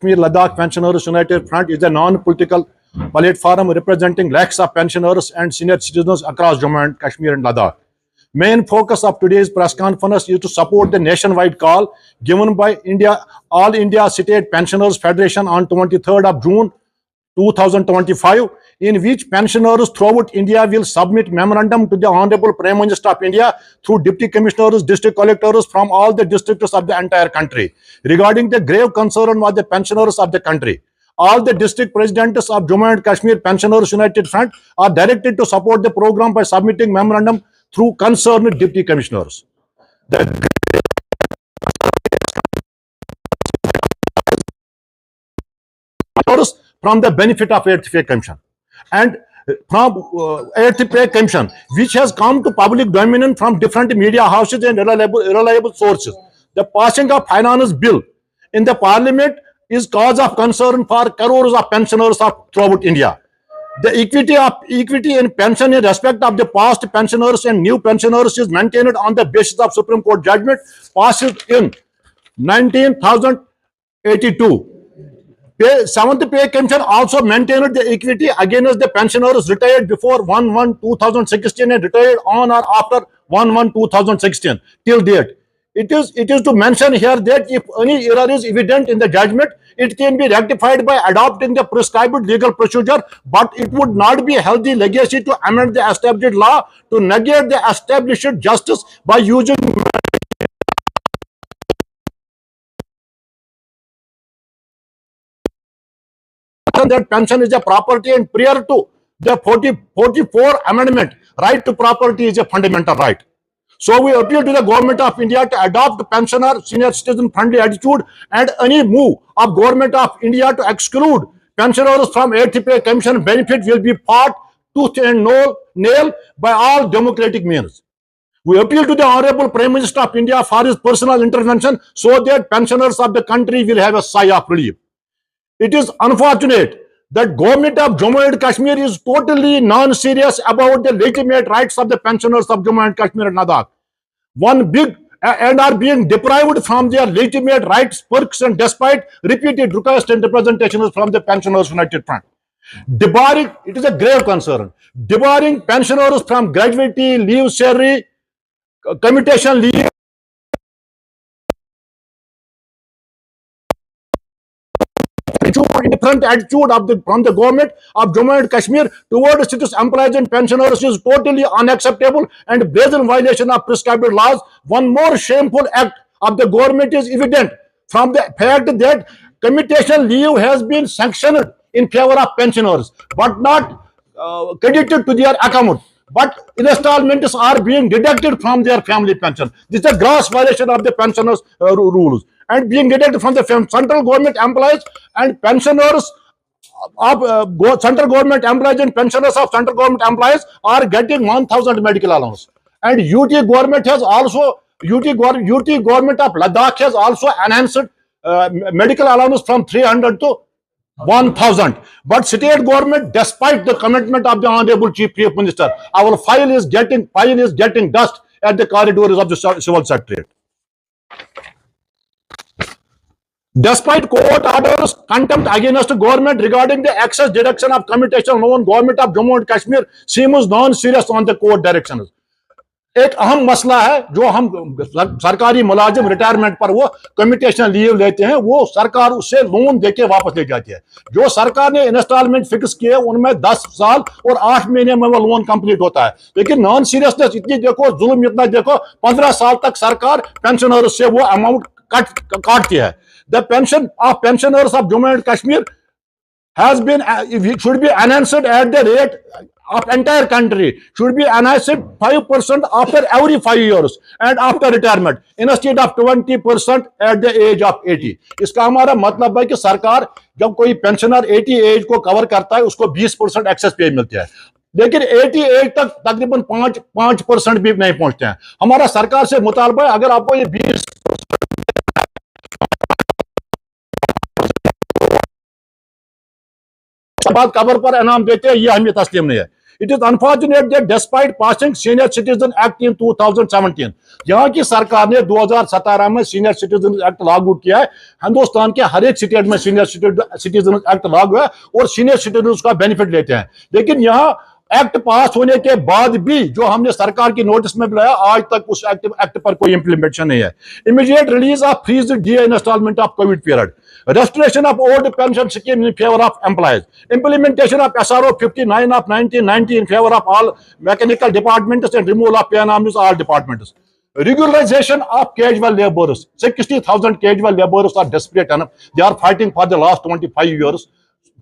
Kashmir Ladakh Pensioners United Front is a non-political platform representing lakhs of pensioners and senior citizens across Jammu and Kashmir and Ladakh. Main focus of today's press conference is to support the nationwide call given by All India State Pensioners Federation on 23rd of June 2025, in which pensioners throughout India will submit memorandum to the Honorable Prime Minister of India through Deputy Commissioners, District Collectors from all the districts of the entire country regarding the grave concern of the pensioners of the country. All the district presidents of Jammu and Kashmir Pensioners United Front are directed to support the program by submitting memorandum through concerned deputy commissioners. From the benefit of 8th Pay Commission and from 8th Pay Commission, which has come to public domain from different media houses and reliable sources. The passing of finance bill in the parliament is cause of concern for crores of pensioners throughout India. The equity in pension in respect of the past pensioners and new pensioners is maintained on the basis of Supreme Court judgment passed in 1982. 7th Pay Commission also maintained the equity against the pensioners retired before 1/1/2016 and retired on or after 1/1/2016 till date. It is to mention here that if any error is evident in the judgment, it can be rectified by adopting the prescribed legal procedure, but it would not be a healthy legacy to amend the established law to negate the established justice by using that pension is a property, and prior to the 44 amendment, right to property is a fundamental right. So we appeal to the Government of India to adopt pensioner senior citizen friendly attitude, and any move of Government of India to exclude pensioners from 8th Pay Commission benefit will be fought tooth and nail by all democratic means. We appeal to the Honorable Prime Minister of India for his personal intervention so that pensioners of the country will have a sigh of relief. It is unfortunate that Government of Jammu and Kashmir is totally non-serious about the legitimate rights of the pensioners of Jammu and Kashmir and Ladakh. And are being deprived from their legitimate rights, perks, and despite repeated requests and representations from the Pensioners United Front. It is a grave concern. Debarring pensioners from gratuity, leave salary, commutation leave, different attitude from the Government of Jammu and Kashmir towards its employees and pensioners is totally unacceptable and brazen violation of prescribed laws. One more shameful act of the government is evident from the fact that commutation leave has been sanctioned in favor of pensioners but not credited to their account, but installments are being deducted from their family pension. This is a gross violation of the pensioners' rules, and being deducted from the central government employees and pensioners of central government employees and pensioners of central government employees are getting 1,000 medical allowance. And UT government of Ladakh has also enhanced medical allowance from 300 to 1,000. But state government, despite the commitment of the Honorable Chief Minister, our file is getting dust at the corridors of the Civil Secretariat. Despite court orders, contempt against government regarding the excess deduction of commutation loan, Government of Jammu and Kashmir seems non-serious on the court directions. एक अहम मसला है जो हम सरकारी मुलाजिम retirement पर वो कम्यूटेशन लीव लेते हैं, वो सरकार उससे लोन देके वापस ले जाती है. जो सरकार ने इंस्टॉलमेंट फिक्स किए उनमें 10 साल और 8 महीने में वो लोन कंप्लीट होता है. लेकिन नॉन सीरियसनेस इतनी देखो, जुल्म इतना देखो, 15 साल तक सरकार पेंशनर्स से वो अमाउंट काटती है. The pension of pensioners of Jammu and Kashmir has been should be enhanced at the rate of entire country, should be enhanced 5% after every 5 years and after retirement instead of 20% at the age of 80. इसका हमारा मतलब है कि सरकार जब कोई pensioner 80 as को cover करता है उसको 20% एक्सेस पे मिलती है, लेकिन 80 एज तक तकरीबन 5% भी नहीं पहुंचते हैं. हमारा सरकार से मुतालबा है अगर आपको ये 20 Sorry. उसके बाद कबर पर इनाम देते हैं, ये हमें तस्लीम नहीं है। It is unfortunate that despite passing Senior Citizen Act in 2017, यहाँ की सरकार ने 2017 में सीनियर सिटीजन एक्ट लागू किया है। हिंदुस्तान के हर एक स्टेट में सीनियर सिटीजन एक्ट लागू है और सीनियर सिटीजन उसका बेनिफिट लेते हैं। लेकिन यहाँ एक्ट पास होने के बाद भी जो हमने सरकार की नोटिस में बुलाया, आज तक उस एक्ट पर कोई इंप्लीमेंटेशन नहीं है। Immediate release of freeze DA instalment of Covid period, restoration of old pension scheme in favor of employees, implementation of SRO 59 of 1990 in favor of all mechanical departments and removal of pay norms all departments, regularization of casual laborers. 60,000 casual laborers are desperate enough. They are fighting for the last 25 years.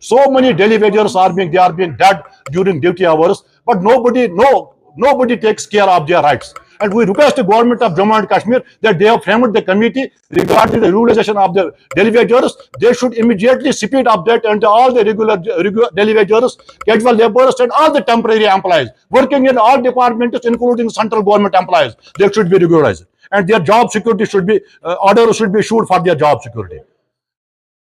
So many daily wagers are being dead during duty hours, but nobody takes care of their rights. And we request the government of Jammu and Kashmir that they have framed the committee regarding the regularization of the daily wagers. They should immediately speed up that, and all the regular daily wagers, casual laborers, and all the temporary employees working in all departments, including central government employees, they should be regularized, and their job security should be order should be issued for their job security.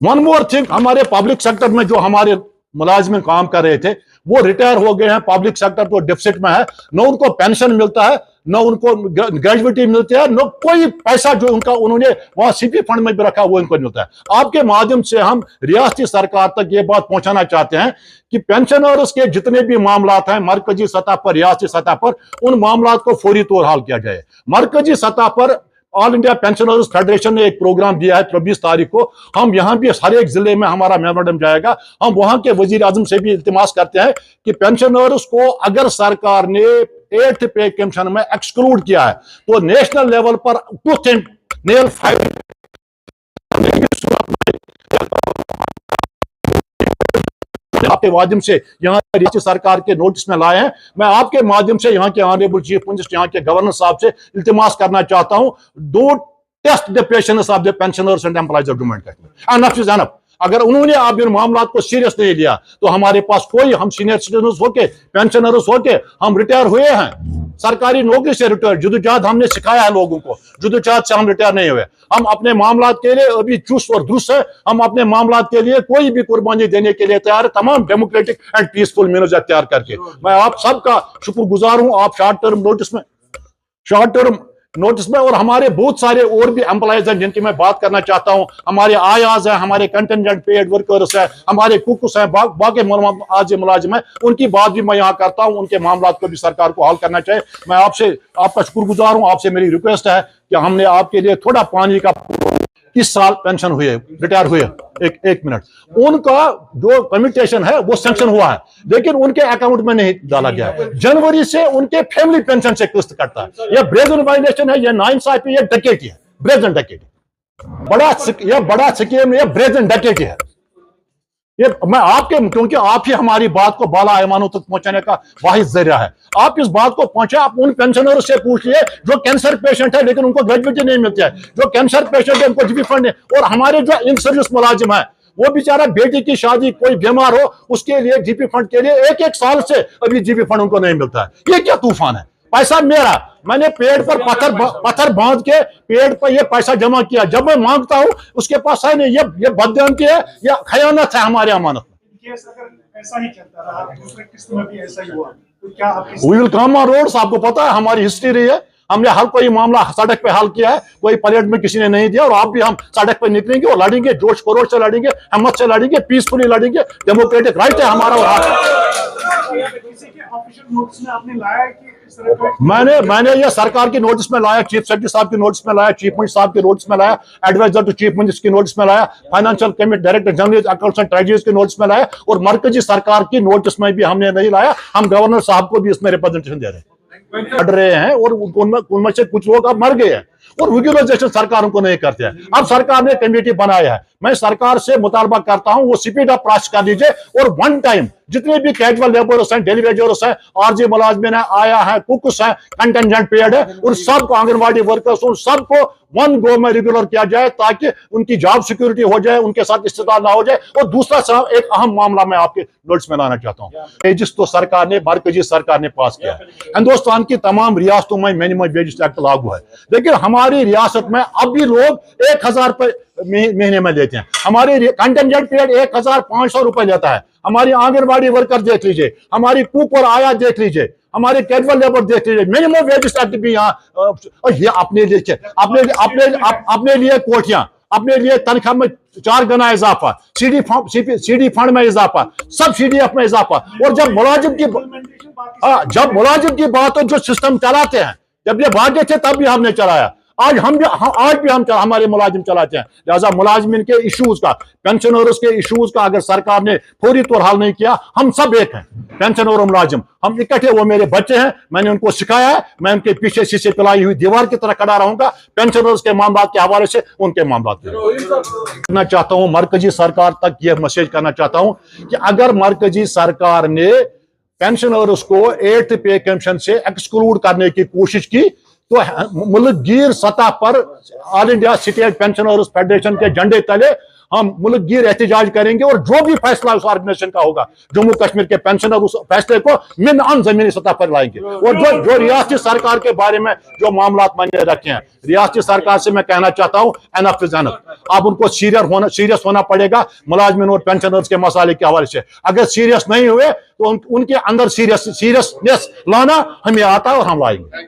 One more thing, हमारे public sector में जो हमारे मुलाजिम काम कर रहे थे वो रिटायर हो गए हैं, पब्लिक सेक्टर तो डिफिसिट में है, न उनको पेंशन मिलता है, न उनको ग्रेजुएटी मिलती है, न कोई पैसा जो उनका उन्होंने वहां CP फंड में भी रखा वो इनको मिलता है। आपके माध्यम से हम रियासती सरकार तक ये बात पहुंचाना चाहते हैं कि पेंशनर्स के जितने भी मामला हैं मरकजी सतह पर, रियासती सतह पर, उन मामला को फौरी तौर हाल किया जाए। मरकजी सतह पर ऑल इंडिया पेंशनर्स फेडरेशन ने एक प्रोग्राम दिया है 24 तारीख को। हम यहाँ भी हर एक जिले में हमारा मेमोरेंडम जाएगा। हम वहां के वजीर आजम से भी इल्तिमास करते हैं कि पेंशनर्स को अगर सरकार ने 8th पे कमीशन में एक्सक्लूड किया है तो नेशनल लेवल पर टूथ एंड नेल फाइट आपके माध्यम से यहाँ रियासती सरकार के नोटिस में लाए हैं। मैं आपके माध्यम से यहाँ के ऑनरेबल चीफ मिनिस्टर, यहाँ के गवर्नर साहब से इल्तिमास करना चाहता हूँ, don't test the patience of the pensioners and employees of Jammu and Kashmir. Enough is enough. अगर उन्होंने आप इन मामला को सीरियस नहीं लिया तो हमारे पास कोई, हम सीनियर सिटीजन होके, पेंशनर्स होके, हम रिटायर हुए हैं, सरकारी नौकरी से रिटायर, जुदोजहद हमने सिखाया है लोगों को, जुदोजहद से हम रिटायर नहीं हुए। हम अपने मामला के लिए अभी चुस्त और दुरुस्त है, हम अपने मामला के लिए कोई भी कुर्बानी देने के लिए तैयार है, तमाम डेमोक्रेटिक एंड पीसफुल मीन्स तैयार करके। मैं आप सबका शुक्रगुजार हूं। आप शॉर्ट टर्म नोटिस में और हमारे बहुत सारे और भी एम्प्लॉयज हैं जिनकी मैं बात करना चाहता हूं। हमारे आयाज हैं, हमारे कंटेंजेंट पेड वर्कर्स हैं, हमारे कुक्स हैं, बाकी आज मुलाजिम हैं, उनकी बात भी मैं यहाँ करता हूं। उनके मामला को भी सरकार को हल करना चाहिए। मैं आपका शुक्रगुजार हूं। आपसे मेरी रिक्वेस्ट है कि हमने आपके लिए थोड़ा पानी का, इस साल पेंशन हुए, रिटायर हुए, एक मिनट, उनका जो कम्यूटेशन है वो सैंक्शन हुआ है लेकिन उनके अकाउंट में नहीं डाला गया है। जनवरी से उनके फैमिली पेंशन से किस्त कटता है। यह ब्रेजन वायलेशन है, यह नाइंसाफी है, डकैती है, ब्रेजन डकैती, बड़ा स्कीम, यह ब्रेजन डकैती है। ये मैं आपके, क्योंकि आप ही हमारी बात को बाला ऐवानों तक पहुंचाने का वाहिद जरिया है। आप इस बात को पहुंचे, आप उन पेंशनरों से पूछिए जो कैंसर पेशेंट है लेकिन उनको ग्रेजुएटी नहीं मिलती है, जो कैंसर पेशेंट है उनको जीपी फंड है, और हमारे जो इन सर्विस मुलाजिम है वो बेचारा बेटी की शादी, कोई बीमार हो उसके लिए जीपी फंड के लिए एक साल से अभी जीपी फंड उनको नहीं मिलता है। ये क्या तूफान है? पैसा मेरा, मैंने पेड़ पर पत्थर बांध के पेड़ पर ये पैसा जमा किया, जब मैं मांगता हूं उसके पास है नहीं। ये बदअमती है या खयानत है हमारे अमानत में। ऐसा ही चलता रहा, दूसरे किस्त में भी ऐसा ही हुआ तो क्या we will come on roads. आपको पता है हमारी हिस्ट्री रही है, हमने हर कोई मामला सड़क पे हल किया है, कोई परेड में किसी ने नहीं दिया, और आप भी हम सड़क पे निकलेंगे और लड़ेंगे, जोश खरोश से लड़ेंगे, हिम्मत से लड़ेंगे, पीसफुली लड़ेंगे। डेमोक्रेटिक राइट है हमारा। मैंने ये सरकार की नोटिस में लाया, चीफ सेक्रेटरी साहब की नोटिस में लाया, चीफ मिनिस्टर साहब की नोटिस में लाया, एडवाइजर टू चीफ मिनिस्टर की नोटिस में लाया, financial committee director general accounts and treasuries की नोटिस में लाया, और मरकजी सरकार की नोटिस में भी हमने नहीं लाया। हम गवर्नर साहब को भी इसमें रिप्रेजेंटेशन दे रहे हैं, बढ़ रहे हैं, और उनमें से कुछ लोग अब मर गए हैं और रेगुलराइजेशन सरकार उनको नहीं करते हैं। अब सरकार ने कमेटी बनाया है, मैं सरकार से मुतालबा करता हूं वो स्पीड अप प्रोसेस कर दीजिए, और वन टाइम जितने भी कैजुअल लेबरर्स हैं, डेली वेजर्स हैं, आरजी मुलाजमिन है, आया है, कुक्स है, कंटेंजेंट पेड है, उन सबको, आंगनबाड़ी वर्कर्स, उन सबको वन गो में रेगुलर किया जाए ताकि उनकी जॉब सिक्योरिटी हो जाए, उनके साथ इस्तेमाल ना हो जाए। और दूसरा एक अहम मामला मैं आपके नोटिस में लाना चाहता हूँ, जिस तो सरकार ने, मरकजी सरकार ने पास किया है। हिंदुस्तान की तमाम रियासतों में मिनिमम वेज एक्ट लागू है, लेकिन हमारे हमारी रियासत में अब भी लोग 1000 महीने में लेते हैं। हमारी कंटेंजेंट पीरियड 1500 रुपए लेता है। हमारी आंगनबाड़ी वर्कर देख लीजिए, हमारी कूप और आया देख लीजिए, हमारे कैजुअल लेबर देख लीजिए, मिनिमम वेजेस एक्ट भी यहाँ ये अपने लिए अपने लिए कोठियां, अपने लिए तनख्वाह में 4 गुना इजाफा, सीडी फंड में इजाफा, सब CDF में इजाफा। और जब मुलाजिम की बात हो, जो सिस्टम चलाते हैं, जब ये भाग्य थे तब भी हमने चलाया, आज भी हम हमारे मुलाजिम चलाते हैं। लिहाजा मुलाजिमिन के इश्यूज का, पेंशनर्स के इश्यूज का अगर सरकार ने फौरी तौर हल नहीं किया, हम सब एक हैं, पेंशनर और मुलाजिम हम इकट्ठे। वो मेरे बच्चे हैं, मैंने उनको सिखाया है, मैं उनके पीछे शीशे पिलाई हुई दीवार की तरह खड़ा रहूंगा, पेंशनर्स के मामला के हवाले से, उनके मामला करना चाहता हूं। मरकजी सरकार तक यह मैसेज करना चाहता हूं कि अगर मरकजी सरकार ने पेंशनर्स को 8th पे कमीशन से एक्सक्लूड करने की कोशिश की, तो मुल्कगीर सतह पर all India state pensioners federation के झंडे तले हम मुल्कगीर एहतजाज करेंगे, और जो भी फैसला उस ऑर्गेनाइजेशन का होगा, जम्मू कश्मीर के पेंशनर उस फैसले को मिन जमीनी सतह पर लाएंगे। और जो रियासती सरकार के बारे में जो मामला मैंने रखे हैं, रियासती सरकार से मैं कहना चाहता हूं, एनफ इज एनफ। अब उनको सीरियस होना पड़ेगा मुलाजमिन और पेंशनर्स के मसाले के हवाले से। अगर सीरियस नहीं हुए तो उनके अंदर सीरियसनेस लाना हमें आता है और हम लाएंगे।